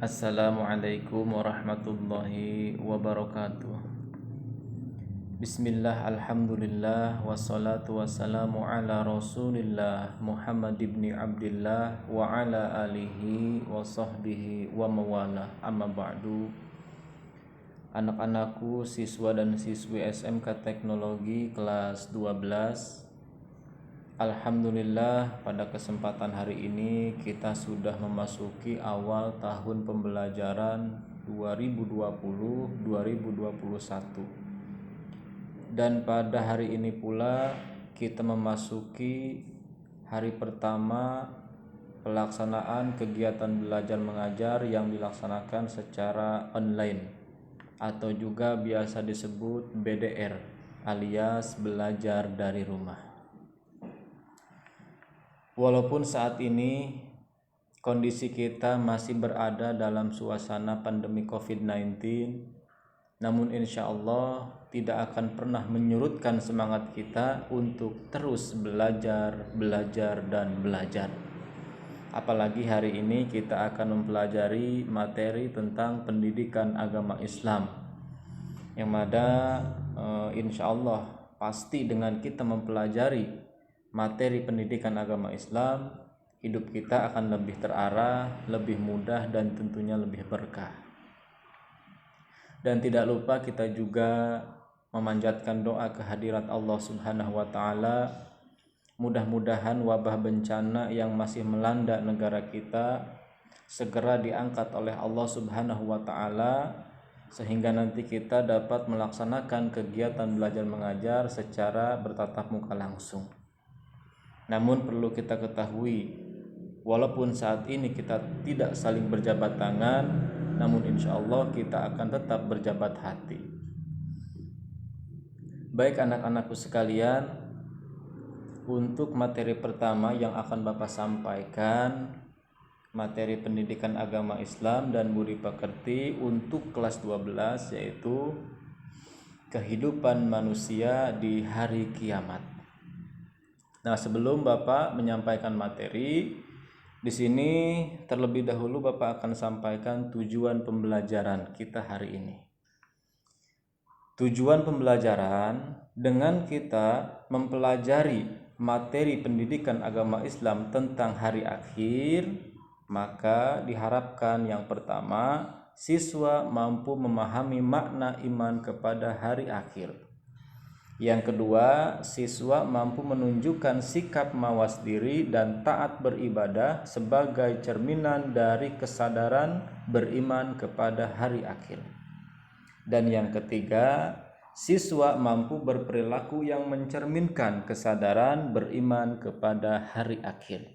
Assalamualaikum warahmatullahi wabarakatuh. Bismillah, alhamdulillah, wassalatu wassalamu ala rasulillah Muhammad ibn Abdillah wa ala alihi wa sahbihi wa mawala, amma ba'du. Anak-anakku, siswa dan siswi SMK Teknologi kelas 12, alhamdulillah, pada kesempatan hari ini kita sudah memasuki awal tahun pembelajaran 2020-2021. Dan pada hari ini pula kita memasuki hari pertama pelaksanaan kegiatan belajar mengajar yang dilaksanakan secara online atau juga biasa disebut BDR alias belajar dari rumah. Walaupun saat ini kondisi kita masih berada dalam suasana pandemi COVID-19, namun insya Allah tidak akan pernah menyurutkan semangat kita untuk terus belajar, dan belajar. Apalagi hari ini kita akan mempelajari materi tentang pendidikan agama Islam, yang mana insya Allah pasti dengan kita mempelajari materi pendidikan agama Islam, hidup kita akan lebih terarah, lebih mudah, dan tentunya lebih berkah. Dan tidak lupa kita juga memanjatkan doa kehadirat Allah Subhanahu wa Ta'ala. Mudah-mudahan wabah bencana yang masih melanda negara kita segera diangkat oleh Allah Subhanahu wa Ta'ala, sehingga nanti kita dapat melaksanakan kegiatan belajar mengajar secara bertatap muka langsung. Namun perlu kita ketahui, walaupun saat ini kita tidak saling berjabat tangan, namun insya Allah kita akan tetap berjabat hati. Baik anak-anakku sekalian, untuk materi pertama yang akan Bapak sampaikan, materi pendidikan agama Islam dan budi pekerti untuk kelas 12, yaitu kehidupan manusia di hari kiamat. Nah, sebelum Bapak menyampaikan materi, di sini terlebih dahulu Bapak akan sampaikan tujuan pembelajaran kita hari ini. Tujuan pembelajaran dengan kita mempelajari materi pendidikan agama Islam tentang hari akhir, maka diharapkan yang pertama, siswa mampu memahami makna iman kepada hari akhir. Yang kedua, siswa mampu menunjukkan sikap mawas diri dan taat beribadah sebagai cerminan dari kesadaran beriman kepada hari akhir. Dan yang ketiga, siswa mampu berperilaku yang mencerminkan kesadaran beriman kepada hari akhir.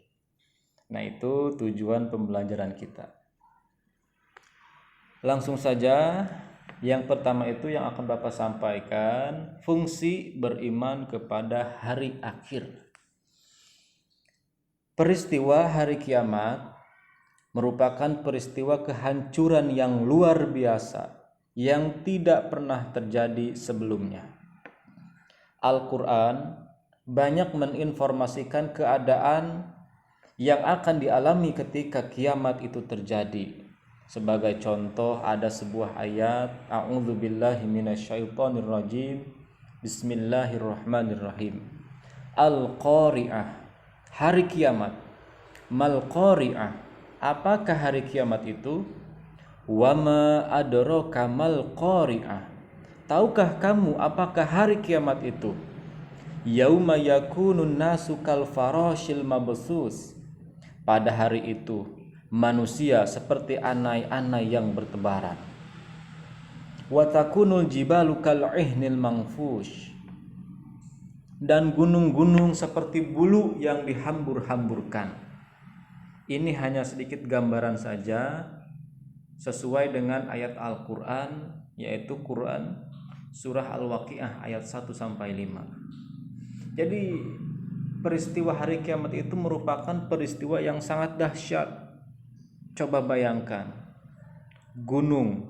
Nah, itu tujuan pembelajaran kita. Langsung saja. Yang pertama itu yang akan Bapak sampaikan, fungsi beriman kepada hari akhir. Peristiwa hari kiamat merupakan peristiwa kehancuran yang luar biasa yang tidak pernah terjadi sebelumnya. Al-Quran banyak menginformasikan keadaan yang akan dialami ketika kiamat itu terjadi. Sebagai contoh ada sebuah ayat, A'udzubillahi minasyaitonirrajim, Bismillahirrahmanirrahim. Al-Qari'ah, hari kiamat. Mal-Qari'ah, apakah hari kiamat itu? Wama adraka mal-Qari'ah, tahukah kamu apakah hari kiamat itu? Yauma yakunun nasu kal farashil mabsus, pada hari itu manusia seperti anai-anai yang bertebaran. Wa takunul jibalu kal'ihnil mangfush, dan gunung-gunung seperti bulu yang dihambur-hamburkan. Ini hanya sedikit gambaran saja sesuai dengan ayat Al-Quran, yaitu Quran surah Al-Waqiah ayat 1-5. Jadi peristiwa hari kiamat itu merupakan peristiwa yang sangat dahsyat. Coba bayangkan, gunung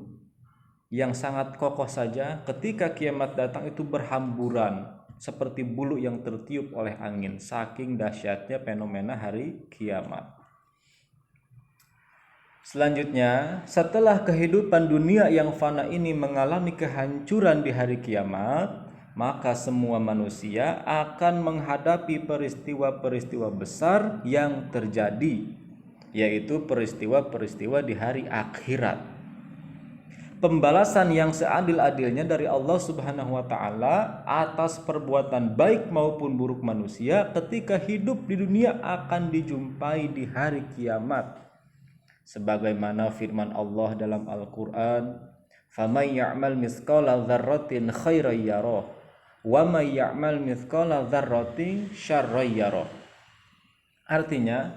yang sangat kokoh saja ketika kiamat datang itu berhamburan seperti bulu yang tertiup oleh angin, saking dahsyatnya fenomena hari kiamat. Selanjutnya, setelah kehidupan dunia yang fana ini mengalami kehancuran di hari kiamat, maka semua manusia akan menghadapi peristiwa-peristiwa besar yang terjadi, yaitu peristiwa-peristiwa di hari akhirat. Pembalasan yang seadil-adilnya dari Allah Subhanahu wa taala atas perbuatan baik maupun buruk manusia ketika hidup di dunia akan dijumpai di hari kiamat. Sebagaimana firman Allah dalam Al-Qur'an, "Faman ya'mal mithqala dzarratin khairan yarah, wa may ya'mal mithqala dzarratin syarran yarah." Artinya,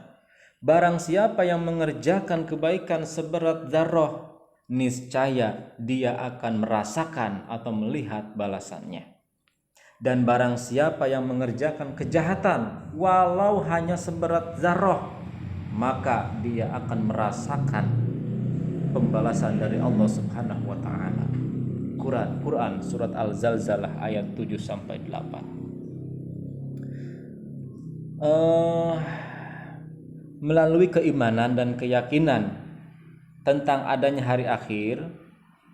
barang siapa yang mengerjakan kebaikan seberat zarrah, niscaya dia akan merasakan atau melihat balasannya. Dan barang siapa yang mengerjakan kejahatan walau hanya seberat zarrah, maka dia akan merasakan pembalasan dari Allah Subhanahu wa taala. Quran surat Al-Zalzalah ayat 7 sampai 8. Melalui keimanan dan keyakinan tentang adanya hari akhir,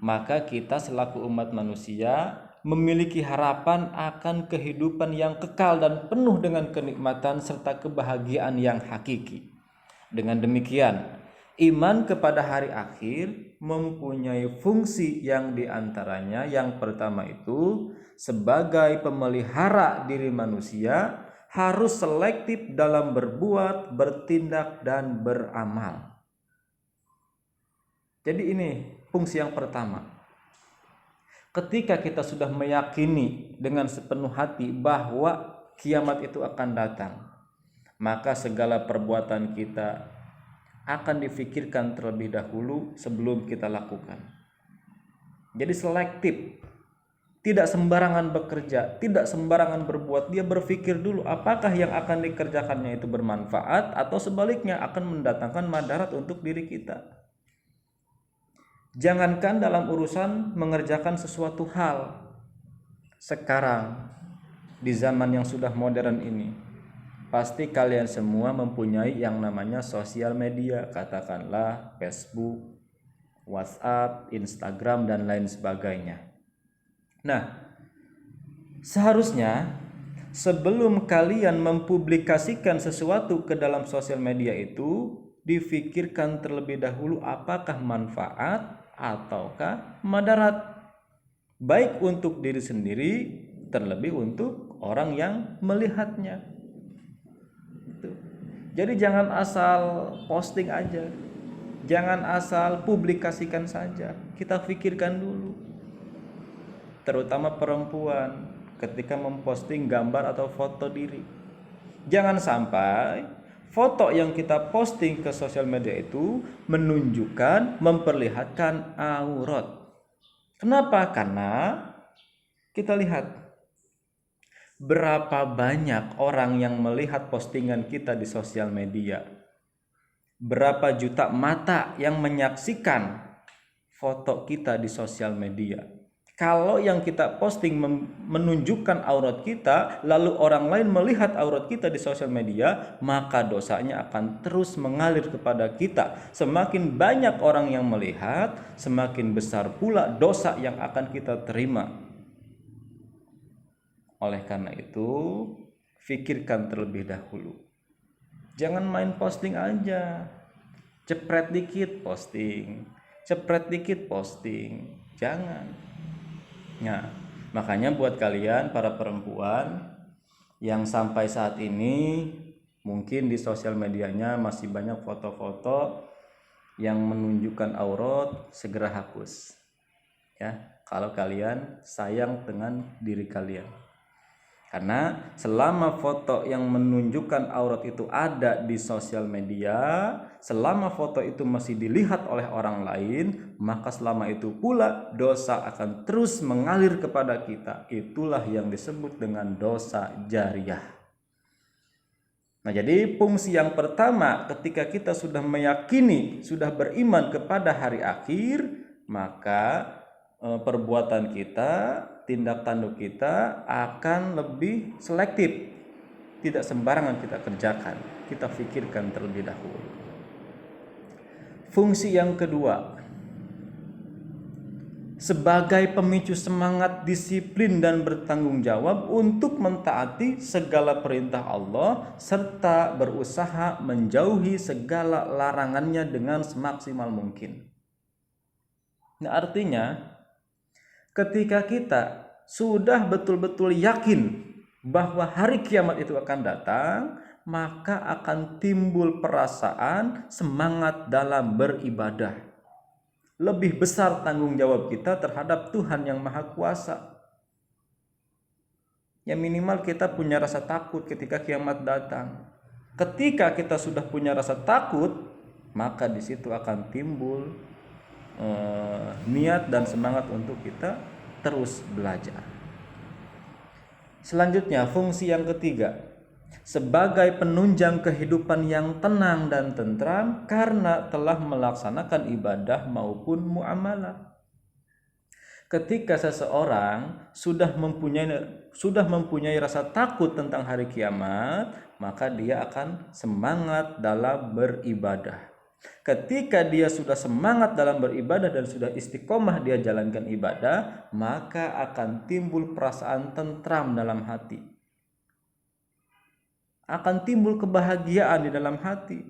maka kita selaku umat manusia memiliki harapan akan kehidupan yang kekal dan penuh dengan kenikmatan serta kebahagiaan yang hakiki. Dengan demikian, iman kepada hari akhir mempunyai fungsi yang diantaranya yang pertama itu sebagai pemelihara diri manusia harus selektif dalam berbuat, bertindak, dan beramal. Jadi ini fungsi yang pertama. Ketika kita sudah meyakini dengan sepenuh hati bahwa kiamat itu akan datang, maka segala perbuatan kita akan difikirkan terlebih dahulu sebelum kita lakukan. Jadi selektif, tidak sembarangan bekerja, tidak sembarangan berbuat. Dia berpikir dulu apakah yang akan dikerjakannya itu bermanfaat atau sebaliknya akan mendatangkan madarat untuk diri kita. Jangankan dalam urusan mengerjakan sesuatu hal, sekarang di zaman yang sudah modern ini, pasti kalian semua mempunyai yang namanya sosial media, katakanlah Facebook, WhatsApp, Instagram, dan lain sebagainya. Nah, seharusnya sebelum kalian mempublikasikan sesuatu ke dalam sosial media itu, difikirkan terlebih dahulu apakah manfaat ataukah madarat, baik untuk diri sendiri terlebih untuk orang yang melihatnya. Jadi jangan asal posting aja, jangan asal publikasikan saja. Kita pikirkan dulu, terutama perempuan ketika memposting gambar atau foto diri. Jangan sampai foto yang kita posting ke sosial media itu menunjukkan, memperlihatkan aurat. Kenapa? Karena kita lihat berapa banyak orang yang melihat postingan kita di sosial media. Berapa juta mata yang menyaksikan foto kita di sosial media. Kalau yang kita posting menunjukkan aurat kita, lalu orang lain melihat aurat kita di sosial media, maka dosanya akan terus mengalir kepada kita. Semakin banyak orang yang melihat, semakin besar pula dosa yang akan kita terima. Oleh karena itu, fikirkan terlebih dahulu. Jangan main posting aja. Cepret dikit posting, cepret dikit posting. Jangan. Nah, makanya buat kalian para perempuan yang sampai saat ini mungkin di sosial medianya masih banyak foto-foto yang menunjukkan aurat, segera hapus. Ya, kalau kalian sayang dengan diri kalian. Karena selama foto yang menunjukkan aurat itu ada di sosial media, selama foto itu masih dilihat oleh orang lain, maka selama itu pula dosa akan terus mengalir kepada kita. Itulah yang disebut dengan dosa jariyah. Nah, jadi fungsi yang pertama ketika kita sudah meyakini, sudah beriman kepada hari akhir, maka perbuatan kita, tindak tanduk kita akan lebih selektif. Tidak sembarangan kita kerjakan, kita pikirkan terlebih dahulu. Fungsi yang kedua, sebagai pemicu semangat, disiplin dan bertanggung jawab untuk mentaati segala perintah Allah serta berusaha menjauhi segala larangannya dengan semaksimal mungkin. Nah, artinya ketika kita sudah betul-betul yakin bahwa hari kiamat itu akan datang, maka akan timbul perasaan semangat dalam beribadah. Lebih besar tanggung jawab kita terhadap Tuhan yang Maha Kuasa. Ya minimal kita punya rasa takut ketika kiamat datang. Ketika kita sudah punya rasa takut, maka di situ akan timbul niat dan semangat untuk kita terus belajar. Selanjutnya, fungsi yang ketiga, sebagai penunjang kehidupan yang tenang dan tentram karena telah melaksanakan ibadah maupun muamalah. Ketika seseorang sudah mempunyai rasa takut tentang hari kiamat, maka dia akan semangat dalam beribadah. Ketika dia sudah semangat dalam beribadah dan sudah istiqomah dia jalankan ibadah, maka akan timbul perasaan tentram dalam hati. Akan timbul kebahagiaan di dalam hati.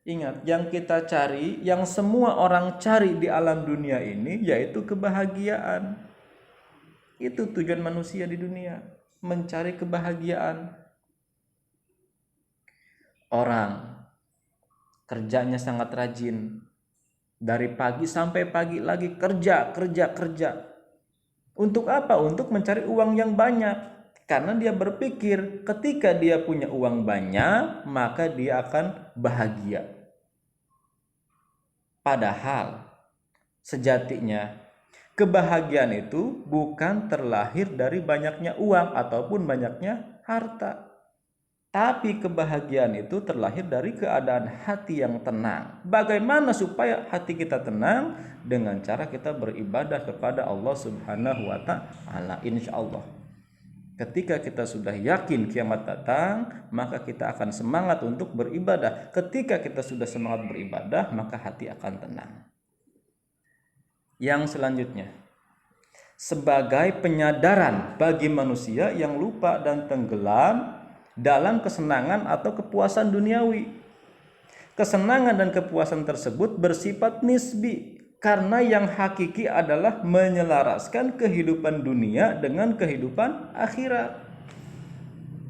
Ingat, yang kita cari, yang semua orang cari di alam dunia ini, yaitu kebahagiaan. Itu tujuan manusia di dunia, mencari kebahagiaan. Orang kerjanya sangat rajin, dari pagi sampai pagi lagi kerja. Untuk apa? Untuk mencari uang yang banyak. Karena dia berpikir ketika dia punya uang banyak, maka dia akan bahagia. Padahal sejatinya kebahagiaan itu bukan terlahir dari banyaknya uang ataupun banyaknya harta. Tapi kebahagiaan itu terlahir dari keadaan hati yang tenang. Bagaimana supaya hati kita tenang? Dengan cara kita beribadah kepada Allah Subhanahu wa Ta'ala. Insya Allah, ketika kita sudah yakin kiamat datang, maka kita akan semangat untuk beribadah. Ketika kita sudah semangat beribadah, maka hati akan tenang. Yang selanjutnya, sebagai penyadaran bagi manusia yang lupa dan tenggelam dalam kesenangan atau kepuasan duniawi. Kesenangan dan kepuasan tersebut bersifat nisbi, karena yang hakiki adalah menyelaraskan kehidupan dunia dengan kehidupan akhirat.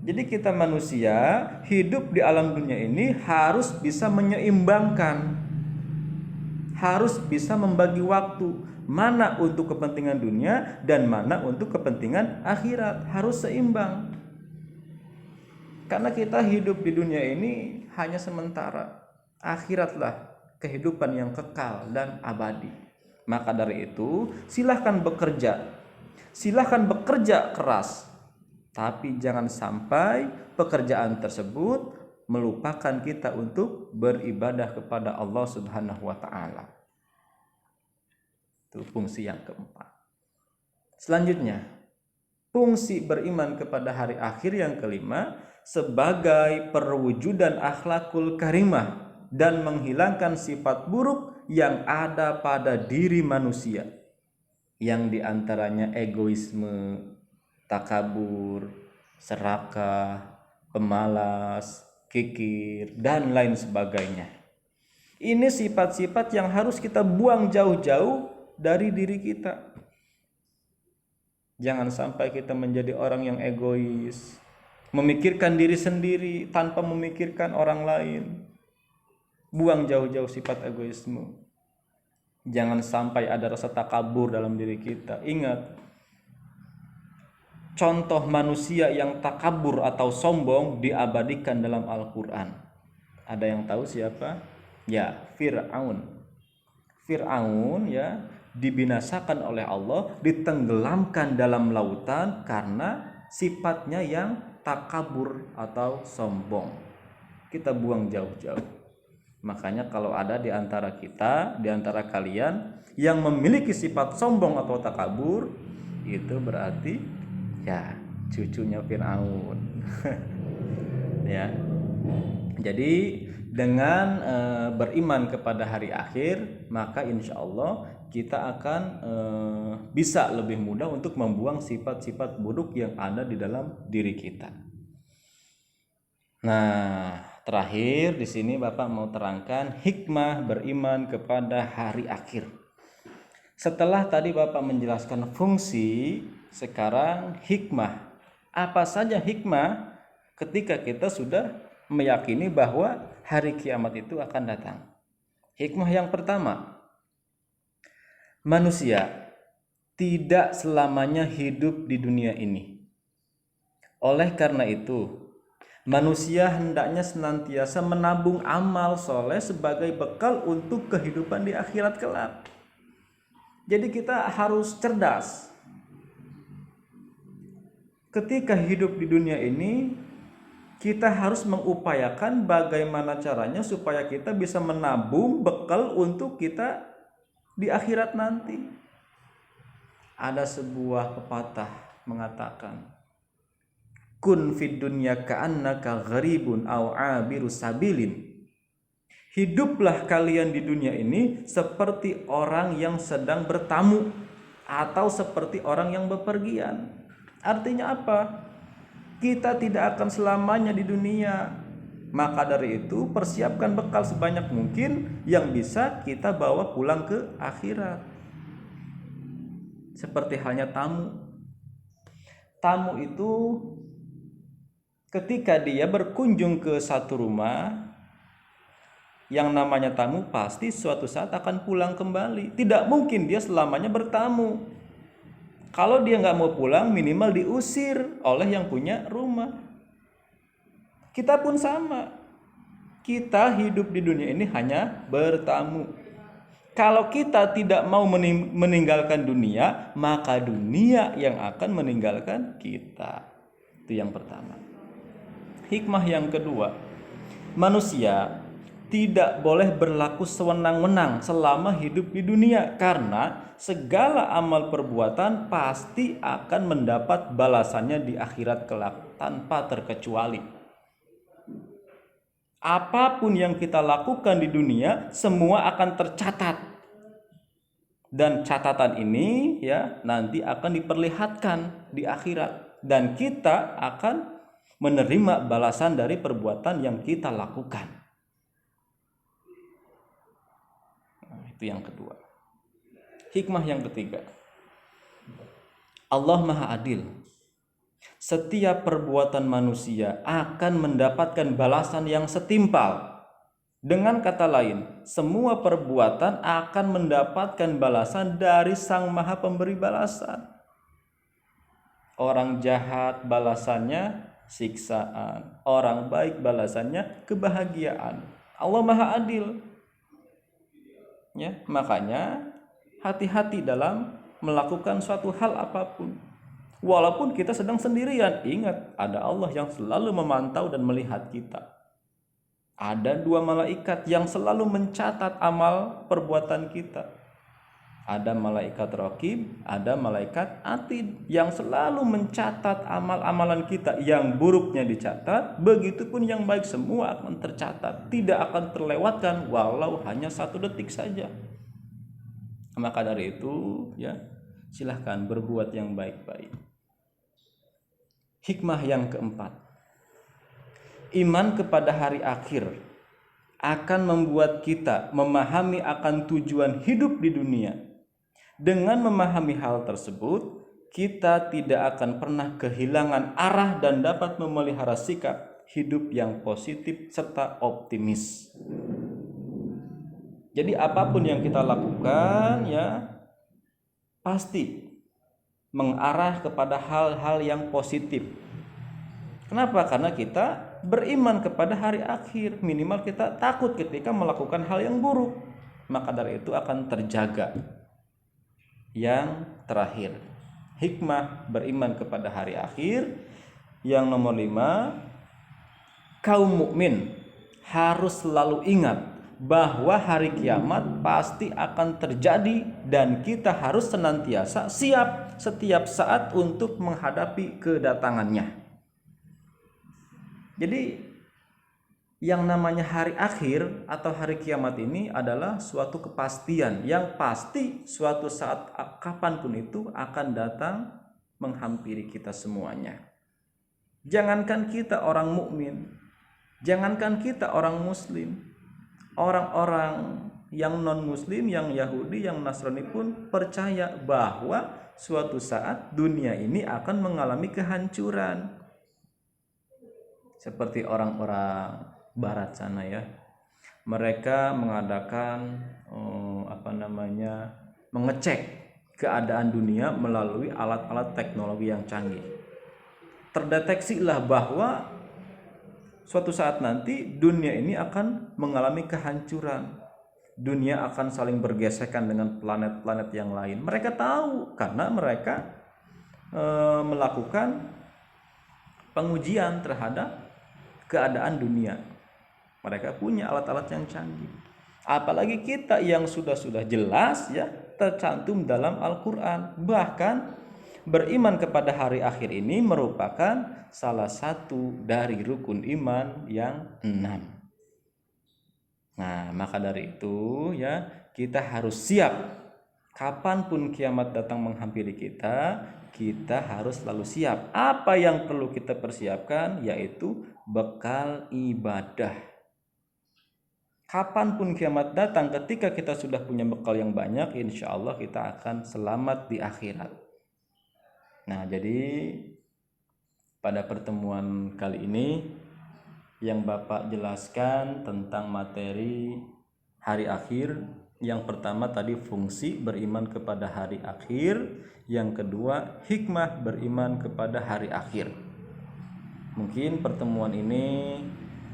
Jadi kita manusia hidup di alam dunia ini harus bisa menyeimbangkan, harus bisa membagi waktu, mana untuk kepentingan dunia dan mana untuk kepentingan akhirat, harus seimbang. Karena kita hidup di dunia ini hanya sementara. Akhiratlah kehidupan yang kekal dan abadi. Maka dari itu, silahkan bekerja keras. Tapi jangan sampai pekerjaan tersebut melupakan kita untuk beribadah kepada Allah Subhanahu wa Ta'ala. Itu fungsi yang keempat. Selanjutnya, fungsi beriman kepada hari akhir yang kelima, sebagai perwujudan akhlakul karimah dan menghilangkan sifat buruk yang ada pada diri manusia, yang diantaranya egoisme, takabur, serakah, pemalas, kikir, dan lain sebagainya. Ini sifat-sifat yang harus kita buang jauh-jauh dari diri kita. Jangan sampai kita menjadi orang yang egois, memikirkan diri sendiri tanpa memikirkan orang lain. Buang jauh-jauh sifat egoisme. Jangan sampai ada rasa takabur dalam diri kita. Ingat, contoh manusia yang takabur atau sombong diabadikan dalam Al-Quran. Ada yang tahu siapa? Ya, Fir'aun. Fir'aun ya dibinasakan oleh Allah, ditenggelamkan dalam lautan karena sifatnya yang takabur atau sombong. Kita buang jauh-jauh. Makanya kalau ada di antara kita, di antara kalian yang memiliki sifat sombong atau takabur, itu berarti ya cucunya Fir'aun. Ya. Jadi dengan beriman kepada hari akhir, maka insya Allah kita akan bisa lebih mudah untuk membuang sifat-sifat buruk yang ada di dalam diri kita. Nah, terakhir di sini Bapak mau terangkan hikmah beriman kepada hari akhir. Setelah tadi Bapak menjelaskan fungsi, sekarang hikmah. Apa saja hikmah ketika kita sudah meyakini bahwa hari kiamat itu akan datang? Hikmah yang pertama, manusia tidak selamanya hidup di dunia ini. Oleh karena itu, manusia hendaknya senantiasa menabung amal soleh sebagai bekal untuk kehidupan di akhirat kelak. Jadi kita harus cerdas. Ketika hidup di dunia ini, kita harus mengupayakan bagaimana caranya supaya kita bisa menabung bekal untuk kita di akhirat nanti. Ada sebuah pepatah mengatakan, kun fid dunya ka'annaka gharibun aw 'abiru sabilin. Hiduplah kalian di dunia ini seperti orang yang sedang bertamu atau seperti orang yang bepergian. Artinya apa? Kita tidak akan selamanya di dunia. Maka dari itu persiapkan bekal sebanyak mungkin yang bisa kita bawa pulang ke akhirat. Seperti halnya tamu. Tamu itu ketika dia berkunjung ke satu rumah, yang namanya tamu pasti suatu saat akan pulang kembali. Tidak mungkin dia selamanya bertamu. Kalau dia nggak mau pulang, minimal diusir oleh yang punya rumah. Kita pun sama. Kita hidup di dunia ini hanya bertamu. Kalau kita tidak mau meninggalkan dunia, maka dunia yang akan meninggalkan kita. Itu yang pertama. Hikmah yang kedua, manusia tidak boleh berlaku sewenang-wenang selama hidup di dunia, karena segala amal perbuatan pasti akan mendapat balasannya di akhirat kelak tanpa terkecuali. Apapun yang kita lakukan di dunia semua akan tercatat, dan catatan ini ya nanti akan diperlihatkan di akhirat, dan kita akan menerima balasan dari perbuatan yang kita lakukan. Itu yang kedua. Hikmah yang ketiga, Allah Maha Adil. Setiap perbuatan manusia akan mendapatkan balasan yang setimpal. Dengan kata lain, semua perbuatan akan mendapatkan balasan dari Sang Maha Pemberi balasan. Orang jahat balasannya siksaan, orang baik balasannya kebahagiaan. Allah Maha Adil. Ya, makanya hati-hati dalam melakukan suatu hal apapun. Walaupun kita sedang sendirian, ingat ada Allah yang selalu memantau dan melihat kita. Ada dua malaikat yang selalu mencatat amal perbuatan kita. Ada malaikat Raqib, ada malaikat Atid yang selalu mencatat amal-amalan kita. Yang buruknya dicatat, begitupun yang baik, semua akan tercatat, tidak akan terlewatkan walau hanya 1 detik saja. Maka dari itu ya, silahkan berbuat yang baik-baik. Hikmah yang keempat, iman kepada hari akhir akan membuat kita memahami akan tujuan hidup di dunia. Dengan memahami hal tersebut, kita tidak akan pernah kehilangan arah dan dapat memelihara sikap hidup yang positif serta optimis. Jadi apapun yang kita lakukan ya pasti mengarah kepada hal-hal yang positif. Kenapa? Karena kita beriman kepada hari akhir. Minimal kita takut ketika melakukan hal yang buruk. Maka dari itu akan terjaga. Yang terakhir, hikmah beriman kepada hari akhir. Yang nomor 5, kaum mukmin harus selalu ingat bahwa hari kiamat pasti akan terjadi, dan kita harus senantiasa siap setiap saat untuk menghadapi kedatangannya. Jadi Yang namanya hari akhir atau hari kiamat ini adalah suatu kepastian yang pasti suatu saat kapanpun itu akan datang menghampiri kita semuanya. Jangankan kita orang mukmin, jangankan kita orang muslim, orang-orang yang non muslim, yang Yahudi, yang Nasrani pun percaya bahwa suatu saat dunia ini akan mengalami kehancuran. Seperti orang-orang barat sana ya, mereka mengadakan mengecek keadaan dunia melalui alat-alat teknologi yang canggih. Terdeteksilah bahwa suatu saat nanti dunia ini akan mengalami kehancuran, dunia akan saling bergesekan dengan planet-planet yang lain. Mereka tahu karena mereka melakukan pengujian terhadap keadaan dunia. Mereka punya alat-alat yang canggih. Apalagi kita yang sudah jelas ya tercantum dalam Al-Qur'an. Bahkan beriman kepada hari akhir ini merupakan salah satu dari rukun iman yang 6. Nah, maka dari itu ya kita harus siap. Kapanpun kiamat datang menghampiri kita harus selalu siap. Apa yang perlu kita persiapkan yaitu bekal ibadah. Kapanpun kiamat datang, ketika kita sudah punya bekal yang banyak, insya Allah kita akan selamat di akhirat. Nah, jadi pada pertemuan kali ini yang Bapak jelaskan tentang materi hari akhir. Yang pertama tadi fungsi beriman kepada hari akhir, yang kedua hikmah beriman kepada hari akhir. Mungkin pertemuan ini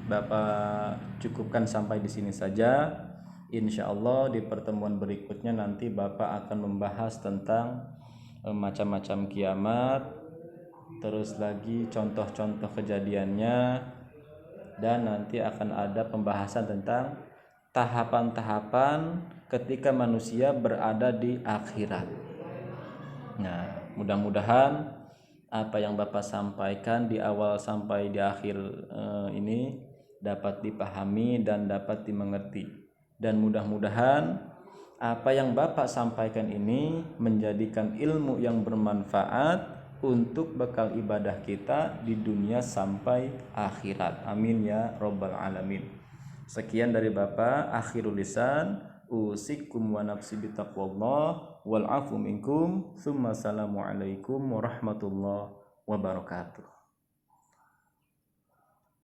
Bapak cukupkan sampai di sini saja. Insya Allah di pertemuan berikutnya nanti Bapak akan membahas tentang macam-macam kiamat, terus lagi contoh-contoh kejadiannya, dan nanti akan ada pembahasan tentang tahapan-tahapan ketika manusia berada di akhirat. Nah, mudah-mudahan apa yang Bapak sampaikan di awal sampai di akhir ini dapat dipahami dan dapat dimengerti. Dan mudah-mudahan apa yang Bapak sampaikan ini menjadikan ilmu yang bermanfaat untuk bekal ibadah kita di dunia sampai akhirat. Amin ya rabbal alamin. Sekian dari Bapak, akhirul lisan, usikum wa nafsi bitaqwallah wal afu minkum. Tsumma assalamu alaikum warahmatullahi wabarakatuh.